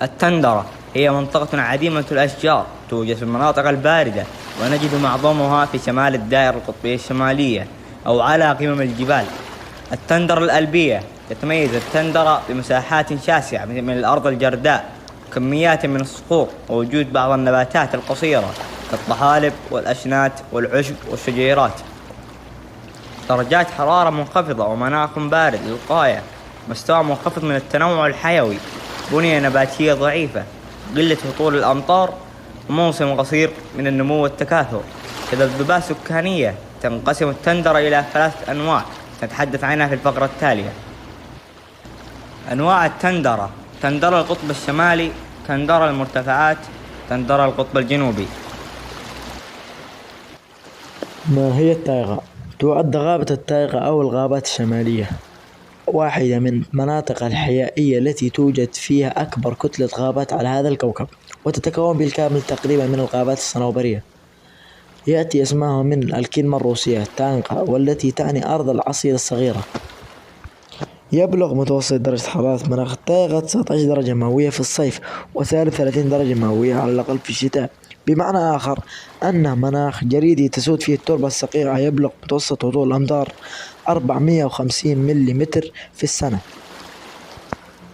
التندرة هي منطقة عديمة الأشجار توجد في المناطق الباردة، ونجد معظمها في شمال الدائرة القطبية الشمالية أو على قمم الجبال. التندرة الألبية يتميز التندرة بمساحات شاسعة من الأرض الجرداء، وكميات من الصخور، ووجود بعض النباتات القصيرة كالطحالب والأشنات والعشب والشجيرات. درجات حرارة منخفضة ومناخ بارد للغاية، مستوى منخفض من التنوع الحيوي، بنية نباتية ضعيفة، قلة هطول الأمطار، وموسم قصير من النمو والتكاثر. تذبذبات سكانية. تنقسم التندرة إلى 3 أنواع نتحدث عنها في الفقرة التالية. أنواع التندرة: تندرة القطب الشمالي، تندرة المرتفعات، تندرة القطب الجنوبي. ما هي التايغا؟ تعد غابة التايغا أو الغابات الشمالية واحدة من المناطق الحيوية التي توجد فيها أكبر كتلة غابات على هذا الكوكب، وتتكون بالكامل تقريبا من الغابات الصنوبرية. يأتي اسمها من الكلمة الروسية تانغا، والتي تعني أرض العصير الصغيرة. يبلغ متوسط درجة حرارة مناخ التايغا 19 درجة مئوية في الصيف، و33 درجة مئوية على الأقل في الشتاء. بمعنى آخر أنه مناخ جليدي تسود فيه التربة الصقيعة. يبلغ متوسط هطول الأمطار 450 ملم في السنة.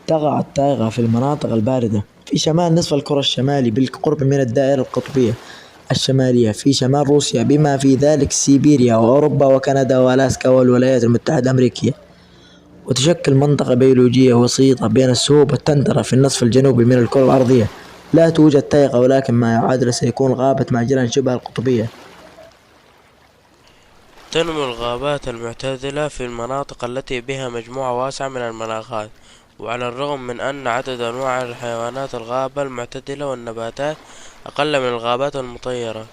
تقع التايغا في المناطق الباردة في شمال نصف الكرة الشمالي بالقرب من الدائرة القطبية الشمالية في شمال روسيا، بما في ذلك سيبيريا وأوروبا وكندا وألاسكا والولايات المتحدة الأمريكية. وتشكل منطقة بيولوجية وسيطة بين السهوب والتندرة في النصف الجنوبي من الكرة الأرضية. لا توجد تايغا، ولكن ما يعادل سيكون غابة مع جيران شبه القطبية. تنمو الغابات المعتدلة في المناطق التي بها مجموعة واسعة من المناخات، وعلى الرغم من أن عدد أنواع الحيوانات الغابة المعتدلة والنباتات أقل من الغابات المطيرة،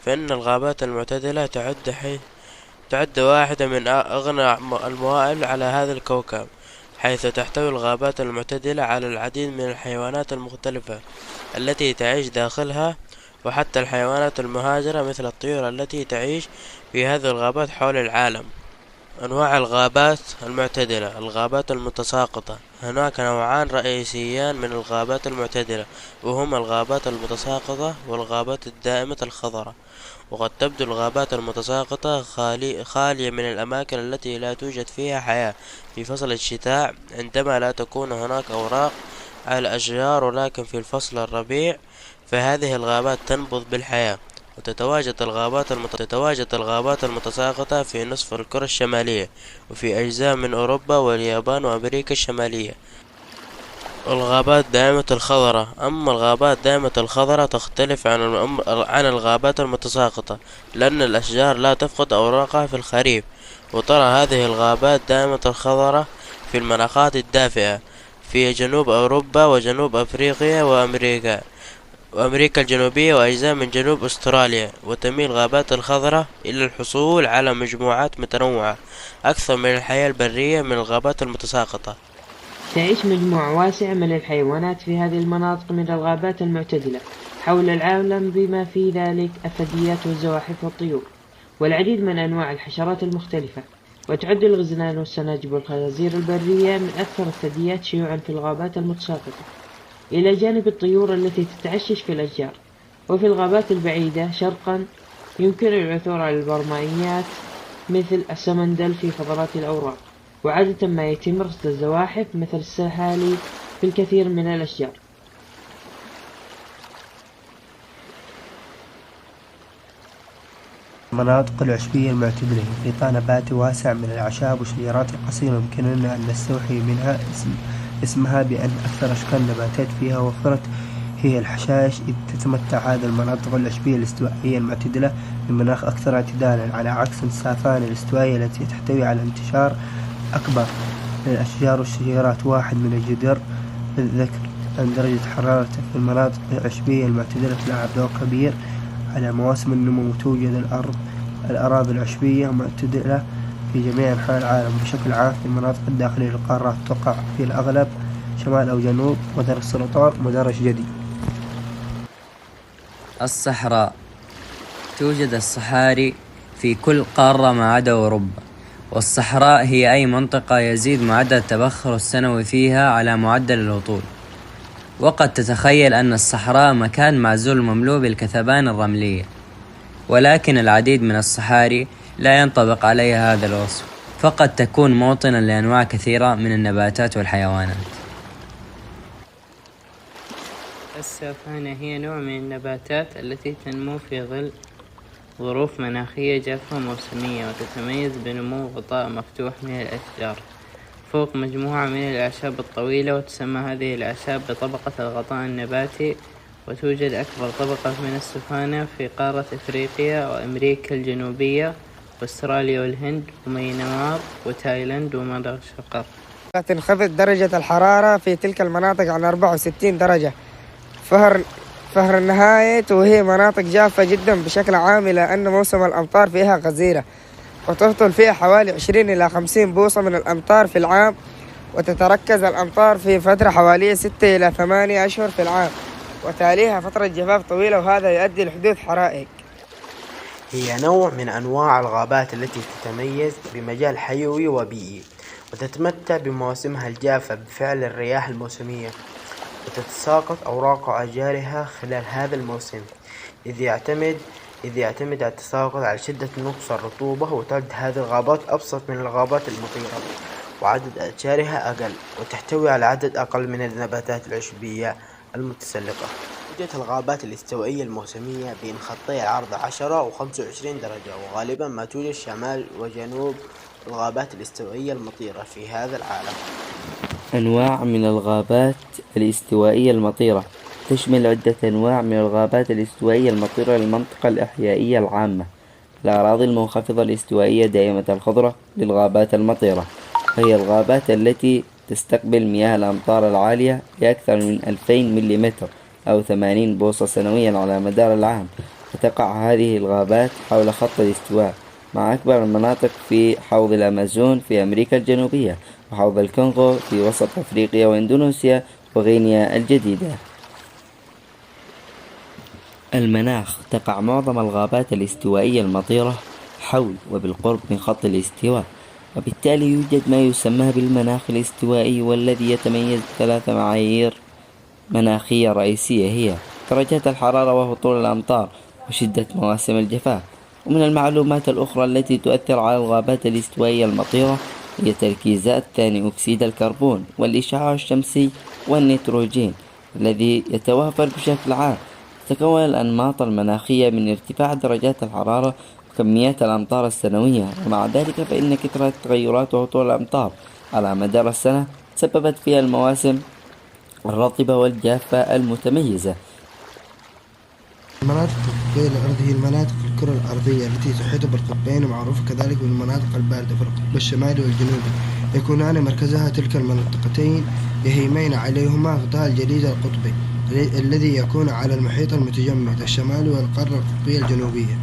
فإن الغابات المعتدلة تعد واحدة من أغنى الموائل على هذا الكوكب، حيث تحتوي الغابات المعتدلة على العديد من الحيوانات المختلفة التي تعيش داخلها، وحتى الحيوانات المهاجرة مثل الطيور التي تعيش في هذه الغابات حول العالم. أنواع الغابات المعتدلة: الغابات المتساقطة. هناك نوعان رئيسيان من الغابات المعتدلة، وهما الغابات المتساقطة والغابات الدائمة الخضراء. وقد تبدو الغابات المتساقطة خالية من الأماكن التي لا توجد فيها حياة في فصل الشتاء، عندما لا تكون هناك أوراق على الأشجار، ولكن في فصل الربيع فهذه الغابات تنبض بالحياة. وتتواجد الغابات المتساقطة في نصف الكرة الشمالية، وفي أجزاء من أوروبا واليابان وأمريكا الشمالية. الغابات دائمة الخضرة. أما الغابات دائمة الخضرة تختلف عن الغابات المتساقطة، لأن الأشجار لا تفقد أوراقها في الخريف. وترى هذه الغابات دائمة الخضرة في المناطق الدافئة في جنوب أوروبا وجنوب أفريقيا وأمريكا الجنوبية وأجزاء من جنوب أستراليا. وتميل الغابات الخضراء إلى الحصول على مجموعات متنوعة أكثر من الحياة البرية من الغابات المتساقطة. تعيش مجموعة واسعة من الحيوانات في هذه المناطق من الغابات المعتدلة حول العالم، بما في ذلك الثدييات والزواحف والطيور والعديد من أنواع الحشرات المختلفة. وتعد الغزلان والسناجب والخنازير البرية من أكثر الثدييات شيوعا في الغابات المتساقطة، إلى جانب الطيور التي تتعشش في الأشجار. وفي الغابات البعيدة شرقا يمكن العثور على البرمائيات مثل السمندل في فضلات الأوراق. وعادة ما يتم رصد الزواحف مثل السحالي في الكثير من الأشجار. المناطق العشبية المعتدلة غطاء نباتي واسع من الأعشاب والشجيرات القصيرة، يمكننا أن نستوحي منها اسمها بأن أكثر أشكال النباتات فيها وفرت هي الحشائش، إذ تتمتع هذه المناطق العشبية الاستوائية المعتدلة بمناخ أكثر اعتدالا، على عكس السافان الاستوائية التي تحتوي على انتشار أكبر من الأشجار والشجيرات. واحد من الجدير بالذكر أن درجة حرارة في المناطق العشبية المعتدلة تلعب دور كبير على مواسم النمو. توجد الأراضي العشبية معتدلة في جميع أنحاء العالم بشكل عام. في المناطق الداخلية للقارات تقع في الأغلب شمال أو جنوب مدار السرطان ومدار الجدي. الصحراء. توجد الصحاري في كل قارة ما عدا أوروبا، والصحراء هي أي منطقة يزيد معدل التبخر السنوي فيها على معدل الهطول. وقد تتخيل أن الصحراء مكان معزول مملوء بالكثبان الرملية، ولكن العديد من الصحاري لا ينطبق عليها هذا الوصف، فقد تكون موطنا لأنواع كثيرة من النباتات والحيوانات. السافانا هي نوع من النباتات التي تنمو في ظل ظروف مناخية جافة موسمية، وتتميز بنمو غطاء مفتوح من الأشجار فوق مجموعة من الأعشاب الطويلة، وتسمى هذه الأعشاب بطبقة الغطاء النباتي. وتوجد أكبر طبقة من السفانة في قارة إفريقيا وأمريكا الجنوبية وأستراليا والهند وميانمار وتايلاند ومدغشقر. تنخفض درجة الحرارة في تلك المناطق عن 64 درجة فهر النهاية، وهي مناطق جافة جدا بشكل عام، إلى أن موسم الأمطار فيها غزيرة، وتهطل فيها حوالي 20 إلى 50 بوصة من الأمطار في العام، وتتركز الأمطار في فترة حوالي 6 إلى 8 أشهر في العام، وتاليها فترة جفاف طويلة، وهذا يؤدي لحدوث حرائق. هي نوع من أنواع الغابات التي تتميز بمجال حيوي وبيئي، وتتمتع بمواسمها الجافة بفعل الرياح الموسمية، وتتساقط أوراق أشجارها خلال هذا الموسم، إذ يعتمد التساقط على شدة نقص الرطوبة. وتعد هذه الغابات أبسط من الغابات المطيرة، وعدد أشجارها أقل، وتحتوي على عدد أقل من النباتات العشبية المتسلقة. توجد الغابات الاستوائية الموسمية بين خطي العرض 10 و25 درجة، وغالبا ما توجد شمال وجنوب الغابات الاستوائية المطيرة في هذا العالم. أنواع من الغابات الاستوائية المطيرة تشمل عدة أنواع من الغابات الاستوائية المطيرة للمنطقة الأحيائية العامة. الأراضي المنخفضة الاستوائية دائمة الخضرة للغابات المطيرة، وهي الغابات التي تستقبل مياه الأمطار العالية لأكثر من 2000 ملم أو 80 بوصة سنويا على مدار العام. وتقع هذه الغابات حول خط الاستواء، مع أكبر المناطق في حوض الأمازون في أمريكا الجنوبية، وحوض الكونغو في وسط أفريقيا وإندونيسيا وغينيا الجديدة. المناخ: تقع معظم الغابات الاستوائية المطيرة حول وبالقرب من خط الاستواء، وبالتالي يوجد ما يسمى بالمناخ الاستوائي، والذي يتميز بثلاث معايير مناخية رئيسية، هي درجات الحرارة وهطول الأمطار وشدة مواسم الجفاف. ومن المعلومات الأخرى التي تؤثر على الغابات الاستوائية المطيرة هي تركيزات ثاني أكسيد الكربون والإشعاع الشمسي والنيتروجين الذي يتوافر بشكل عام. تتكون الأنماط المناخية من ارتفاع درجات الحرارة وكميات الأمطار السنوية، ومع ذلك فإن كثرة تغيرات وهطول الأمطار على مدار السنة سببت فيها المواسم الرطبة والجافة المتميزة. المناطق القطبية الأرض هي المناطق الكرة الأرضية التي تحيط بالقطبين، ومعروفة كذلك بالمناطق الباردة في القطب الشمالي والجنوبي، يكونان مركزها تلك المنطقتين، يهيمين عليهما غطاء الجليد القطبي الذي يكون على المحيط المتجمد الشمالي والقارة القطبية الجنوبية.